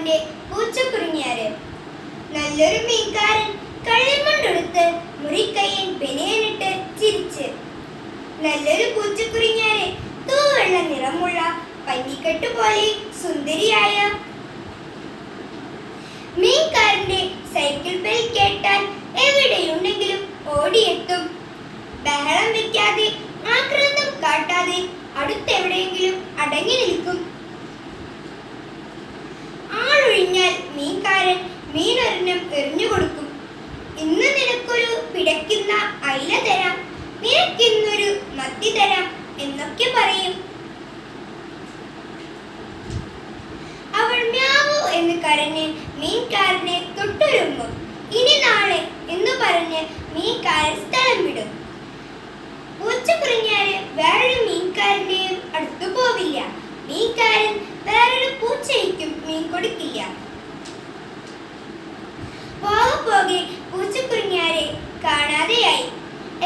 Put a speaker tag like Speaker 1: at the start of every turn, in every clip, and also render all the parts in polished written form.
Speaker 1: മീൻകാരന്റെ പൂച്ചക്കുറിഞ്ഞാര്. നല്ലൊരു മീൻകാരൻ കള്ളിമുണ്ടെടുത്ത് മുറിക്കയ്യൻ ബനിയനിട്ട് ചിരിച്ച്. നല്ലൊരു പൂച്ചക്കുറിഞ്ഞാര് തൂവെള്ള നിറമുള്ള പഞ്ഞിക്കെട്ട് പോലെ സുന്ദരിയായ. മീൻകാരന്റെ സൈക്കിൾ ബെൽ കേട്ടാൽ എവിടെയുണ്ടെങ്കിലും ഓടിയെത്തും. ബഹളം വെക്കാതെ ആക്രാന്തം കാട്ടാതെ അടുത്തെവിടെയെങ്കിലും അടങ്ങി നിൽക്കും. ആളൊഴിഞ്ഞാൽ മീൻകാരൻ മീനൊരെണ്ണം എറിഞ്ഞുകൊടുക്കും. ഇന്ന് നിനക്കൊരു പിടയ്ക്കുന്ന അയില തരാം, നിനക്കിന്നൊരു മത്തി തരാം എന്നൊക്കെ പറയും. അവൾ മ്യാവൂ എന്ന് കരഞ്ഞ് മീൻകാരനെ തൊട്ടുരുമ്മും. ഇനി നാളെ എന്ന് പറഞ്ഞ് മീൻകാരൻ സ്ഥലം വിടും. പൂച്ചക്കുറിഞ്ഞാര് വേറൊരു മീൻകാരന്റെയും അടുത്തു പോവില്ല. മീൻകാരൻ വേറൊരു പൂച്ചയ്ക്കും മീൻ കൊടുക്കില്ല. പോകെ പോകെ പൂച്ചക്കുറിഞ്ഞാരെ കാണാതെയായി.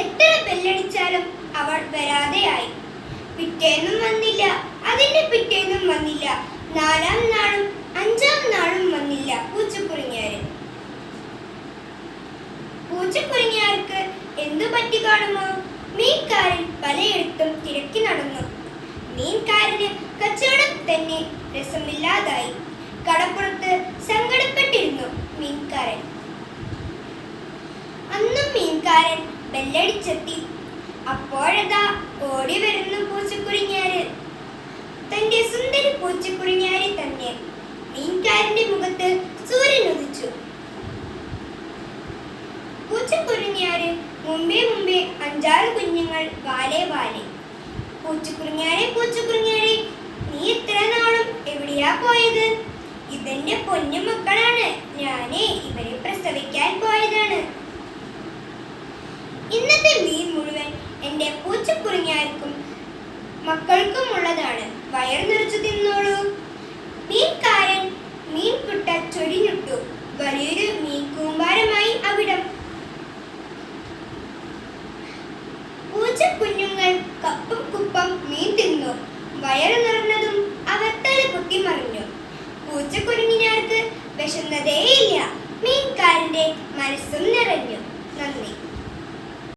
Speaker 1: എത്ര ബെല്ലടിച്ചാലും അവൾ വരാതെയായി. പിറ്റേന്നും വന്നില്ല, അതിന്റെ പിറ്റേന്നും വന്നില്ല. 4-ാം നാളും 5-ാം നാളും വന്നില്ല പൂച്ചക്കുറിഞ്ഞാര്. പൂച്ചക്കുറിഞ്ഞാർക്ക് എന്തു പറ്റി കാണുമോ? മീൻകാരൻ പലയിടത്തും തിരക്കി നടന്നു. മീൻകാരന് കച്ചവടം തന്നെ രസമില്ലാതായി. കടപ്പുറത്ത് സങ്കടപ്പെട്ടിരുന്നു മീൻകാരൻ. അന്നും മീൻകാരൻ ബെല്ലടിച്ചെത്തി. അപ്പോഴതാ ഓടി വരുന്നു പൂച്ചക്കുറിഞ്ഞാര്. തന്റെ സുന്ദരി പൂച്ചക്കുറിഞ്ഞാരെ തന്നെ. മീൻകാരന്റെ മുഖത്ത് സൂര്യൻ ഉദിച്ചു. പൂച്ചക്കുറിഞ്ഞാര് മുമ്പേ 5-6 കുഞ്ഞുങ്ങൾ വാലേ വാലേ. പൂച്ചക്കുറിഞ്ഞാരെ, നീ ഇത്ര നാളും എവിടെയാ പോയത്? ഇതെന്റെ പൊന്നു മക്കളാണ്, ഞാനേ ഇവരെ പ്രസവിക്കാൻ പോയതാണ്. ഇന്നത്തെ മീൻ മുഴുവൻ എന്റെ പൂച്ചക്കുറിഞ്ഞാർക്കും മക്കൾക്കും ഉള്ളതാണ്. വയർ നിറച്ചു തിന്നോളൂ. മീൻകാരൻ മീൻകുട്ട ചൊരിഞ്ഞിട്ടു. വലിയൊരു മീൻ കൂമ്പാരമായി അവിടം. പൂച്ചക്കുഞ്ഞുങ്ങൾ കപ്പും കുപ്പം മീൻ തിന്നു. വയറ് നിറഞ്ഞതും അവർ തല കുത്തി മറിഞ്ഞു. പൂച്ചക്കുഞ്ഞിനാർക്ക് വിശന്നതേയില്ല. മീൻകാരന്റെ മനസ്സും നിറഞ്ഞു. നന്ദി.